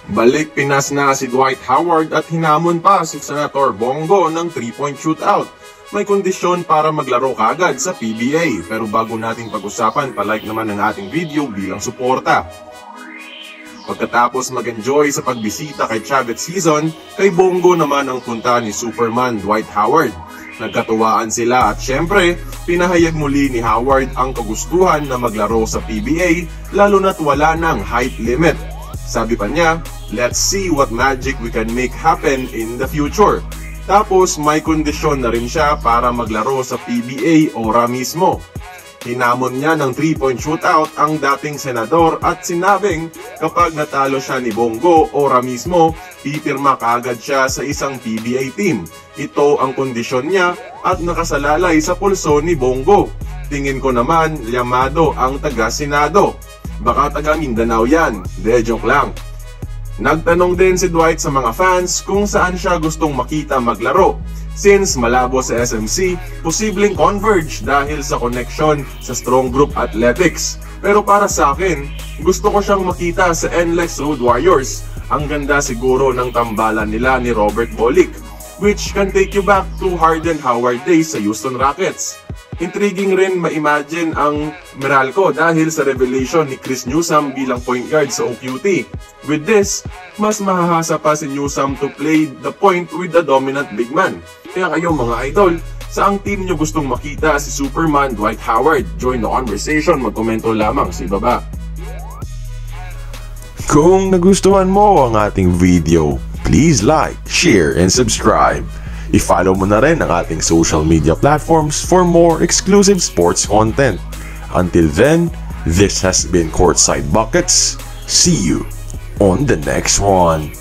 Balik Pinas na si Dwight Howard at hinamon pa si Senator Bongo ng 3-point shootout. May kondisyon para maglaro kagad sa PBA, pero bago natin pag-usapan, palike naman ang ating video bilang suporta. Pagkatapos mag-enjoy sa pagbisita kay Chavez Season, kay Bongo naman ang punta ni Superman Dwight Howard. Nagkatuwaan sila at syempre, pinahayag muli ni Howard ang kagustuhan na maglaro sa PBA lalo na't wala ng height limit. Sabi pa niya, let's see what magic we can make happen in the future. Tapos may kondisyon na rin siya para maglaro sa PBA ora mismo. Hinamon niya ng 3-point shootout ang dating senador at sinabing kapag natalo siya ni Bongo ora mismo, pipirma kaagad siya sa isang PBA team. Ito ang kondisyon niya at nakasalalay sa pulso ni Bongo. Tingin ko naman, yamado ang taga-senado. Baka taga Mindanao yan, joke lang. Nagtanong din si Dwight sa mga fans kung saan siya gustong makita maglaro. Since malabo sa SMC, posibleng Converge dahil sa connection sa Strong Group Athletics. Pero para sa akin, gusto ko siyang makita sa NLEX Road Warriors. Ang ganda siguro ng tambalan nila ni Robert Bolick, which can take you back to Harden Howard days sa Houston Rockets. Intriguing rin ma-imagine ang Meralco dahil sa revelation ni Chris Newsome bilang point guard sa OQT. With this, mas mahahasa pa si Newsome to play the point with the dominant big man. Kaya kayo mga idol, saang team nyo gustong makita si Superman Dwight Howard? Join the conversation, magkomento lamang sa ibaba. Kung nagustuhan mo ang ating video, please like, share, and subscribe. I-follow mo na rin ang ating social media platforms for more exclusive sports content. Until then, this has been Courtside Buckets. See you on the next one.